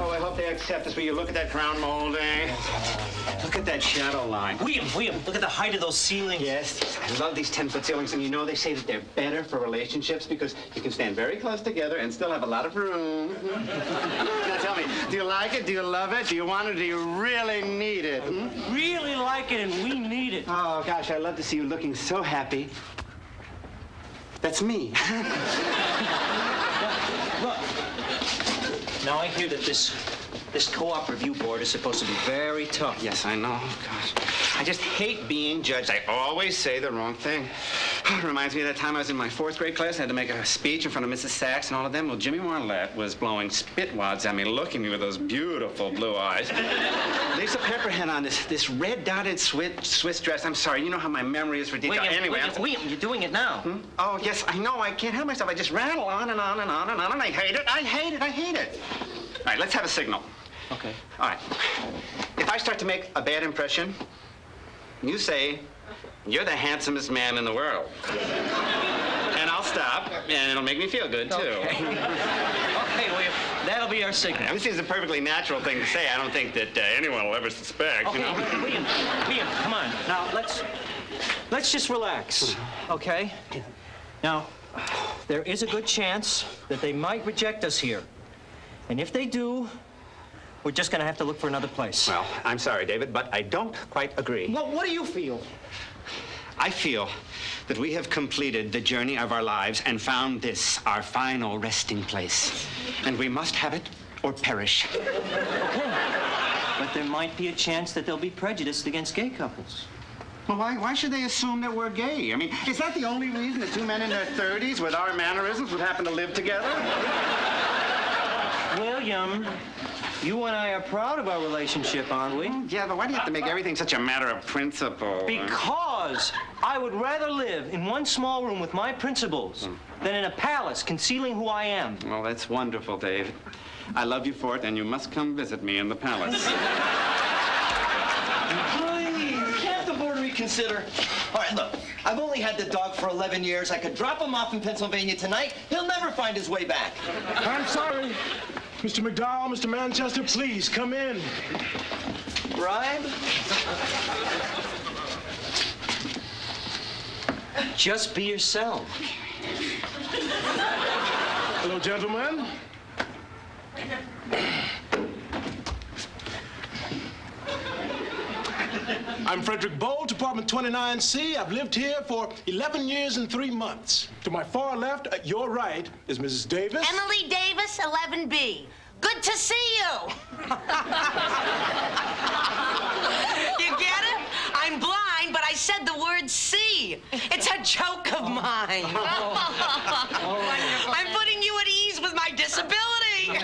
Oh, I hope they accept this. Will you look at that crown molding? Look at that shadow line. William, look at the height of those ceilings. Yes, I love these 10-foot ceilings, and you know they say that they're better for relationships because you can stand very close together and still have a lot of room. Now tell me, do you like it? Do you love it? Do you want it? Do you really need it? Really like it, and we need it. Oh, gosh, I love to see you looking so happy. That's me. Look. Now, I hear that this co-op review board is supposed to be very tough. Yes, I know. Gosh, I just hate being judged. I always say the wrong thing. It reminds me of that time I was in my 4th grade class. I had to make a speech in front of Mrs. Sachs and all of them. Well, Jimmy Marlette was blowing spit wads at me, looking at me with those beautiful blue eyes. Lisa Pepper had on this red-dotted Swiss dress. I'm sorry, you know how my memory is for detail. William, you're doing it now. Oh, yes, I know. I can't help myself. I just rattle on and on and on and on, and I hate it. I hate it. I hate it. All right, let's have a signal. Okay. All right. If I start to make a bad impression, you say, "You're the handsomest man in the world." And I'll stop, and it'll make me feel good, too. Okay, William, that'll be our signal. This is a perfectly natural thing to say. I don't think that anyone will ever suspect, Okay, you know? William, come on. Now, let's just relax, okay? Now, there is a good chance that they might reject us here. And if they do, we're just going to have to look for another place. Well, I'm sorry, David, but I don't quite agree. Well, what do you feel? I feel that we have completed the journey of our lives and found this, our final resting place. And we must have it or perish. Okay. But there might be a chance that they'll be prejudiced against gay couples. Well, why should they assume that we're gay? I mean, is that the only reason that 2 men in their 30s with our mannerisms would happen to live together? William, you and I are proud of our relationship, aren't we? Yeah, but why do you have to make everything such a matter of principle? Because I would rather live in one small room with my principles than in a palace concealing who I am. Well, that's wonderful, Dave. I love you for it, and you must come visit me in the palace. Please, can't the board reconsider? All right, look, I've only had the dog for 11 years. I could drop him off in Pennsylvania tonight. He'll never find his way back. I'm sorry. Mr. McDowell, Mr. Manchester, please come in. Bribe? Just be yourself. Hello, gentlemen. I'm Frederick Bolt, Department 29C. I've lived here for 11 years and 3 months. To my far left, at your right, is Mrs. Davis. Emily Davis, 11B. Good to see you. You get it? I'm blind, but I said the word see. It's a joke of mine. I'm putting you at ease with my disability.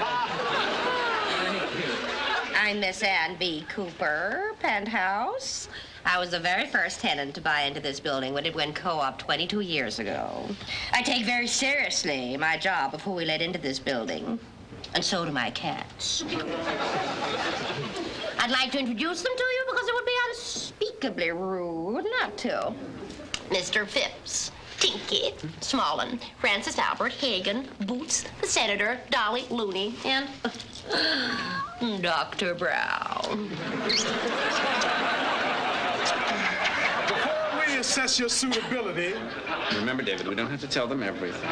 I'm Miss Ann B. Cooper, penthouse. I was the very first tenant to buy into this building when it went co-op 22 years ago. I take very seriously my job of who we let into this building. And so do my cats. I'd like to introduce them to you because it would be unspeakably rude not to. Mr. Phipps, Tinky, Smallin, Francis Albert, Hagen, Boots, the Senator, Dolly, Looney, and Dr. Brown. Before we assess your suitability, Remember, David, we don't have to tell them everything.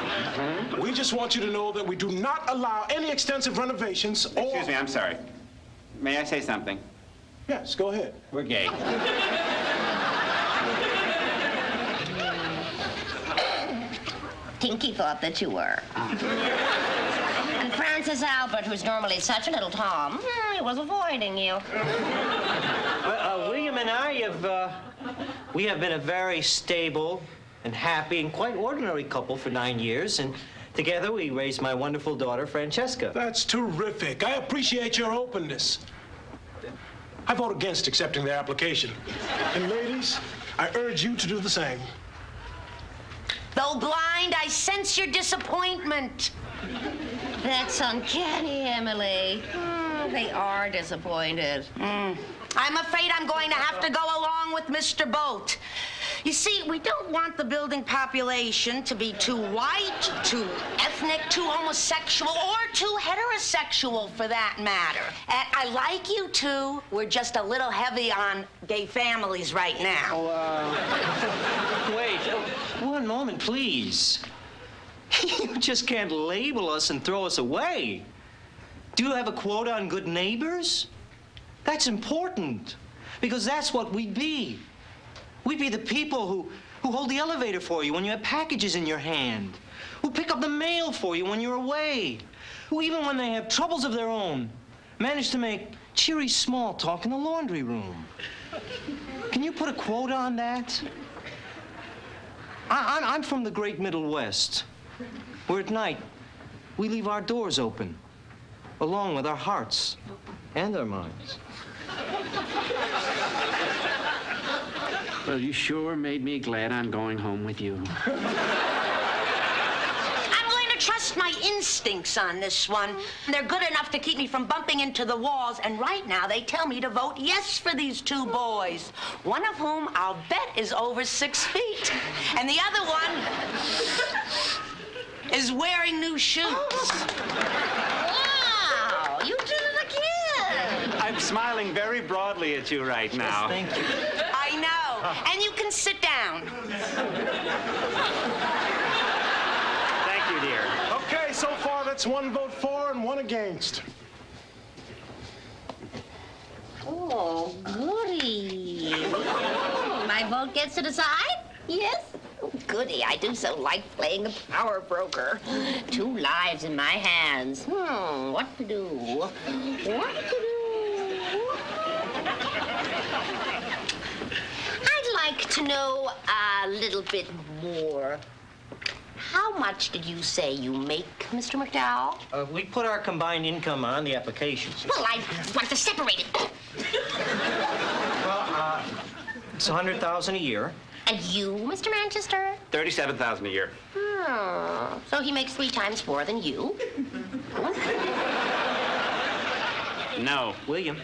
we just want you to know that we do not allow any extensive renovations or... Excuse me, I'm sorry. May I say something? Yes, go ahead. We're gay. Tinky thought that you were. And Francis Albert, who's normally such a little Tom, he was avoiding you. Well, William and I we have been a very stable and happy and quite ordinary couple for 9 years, and together we raised my wonderful daughter, Francesca. That's terrific. I appreciate your openness. I vote against accepting their application. And ladies, I urge you to do the same. Though blind, I sense your disappointment. That's uncanny, Emily. They are disappointed. I'm afraid I'm going to have to go along with Mr. Bolt. You see, we don't want the building population to be too white, too ethnic, too homosexual, or too heterosexual, for that matter. And I like you two. We're just a little heavy on gay families right now. Wait, one moment, please. You just can't label us and throw us away. Do you have a quota on good neighbors? That's important, because that's what we'd be. We'd be the people who hold the elevator for you when you have packages in your hand, who pick up the mail for you when you're away, who, even when they have troubles of their own, manage to make cheery small talk in the laundry room. Can you put a quota on that? I'm from the great Middle West, where at night we leave our doors open, along with our hearts and our minds. Well, you sure made me glad I'm going home with you. I'm going to trust my instincts on this one. They're good enough to keep me from bumping into the walls, and right now they tell me to vote yes for these two boys, one of whom I'll bet is over 6 feet, and the other one is wearing new shoes. Wow, you did it again. I'm smiling very broadly at you right now. Yes, thank you. I know. And you can sit down. Thank you, dear. Okay, so far that's 1 vote for and 1 against. Oh, goody. My vote gets to decide? Yes? Oh, goody. I do so like playing the power broker. 2 lives in my hands. What to do? What to do? I'd like to know a little bit more. How much did you say you make, Mr. McDowell? We put our combined income on the applications. Well, I want to separate it. Well, it's $100,000 a year. And you, Mr. Manchester? $37,000 a year. So he makes 3 times more than you? No. William.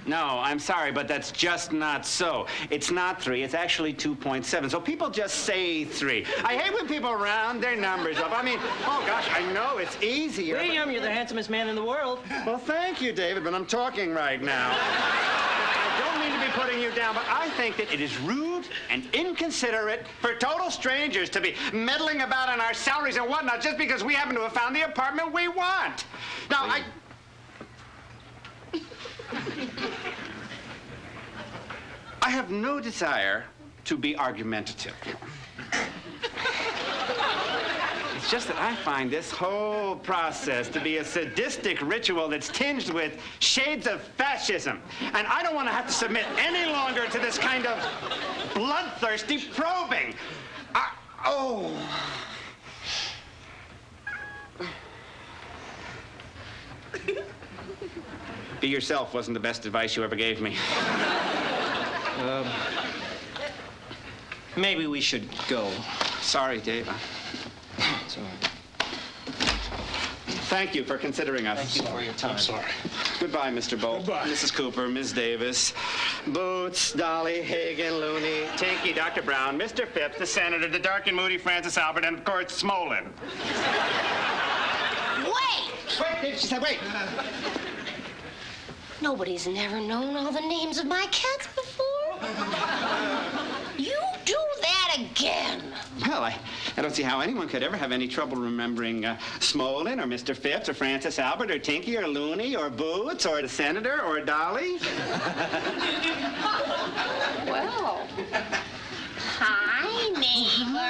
No, I'm sorry, but that's just not so. It's not 3, it's actually 2.7. So people just say 3. I hate when people round their numbers up. I mean, oh gosh, I know it's easier. William, you're the handsomest man in the world. Well, thank you, David, but I'm talking right now. I don't mean to be putting you down, but I think that it is rude and inconsiderate for total strangers to be meddling about on our salaries and whatnot just because we happen to have found the apartment we want. Now, I have no desire to be argumentative. It's just that I find this whole process to be a sadistic ritual that's tinged with shades of fascism. And I don't want to have to submit any longer to this kind of bloodthirsty probing. Be yourself wasn't the best advice you ever gave me. Maybe we should go. Sorry, Dave. It's all right. Thank you for considering us. Thank you for your time. I'm sorry. Goodbye, Mr. Bolt. Goodbye. Mrs. Cooper, Ms. Davis, Boots, Dolly, Hagen, Looney, Tinky, Dr. Brown, Mr. Phipps, the Senator, the dark and moody Francis Albert, and, of course, Smolin. Wait! Wait, Dave, she said wait. Nobody's never known all the names of my cats before. You do that again. Well, I don't see how anyone could ever have any trouble remembering Smolin or Mr. Phipps or Francis Albert or Tinky or Looney or Boots or the Senator or Dolly. Well, hi, neighbor.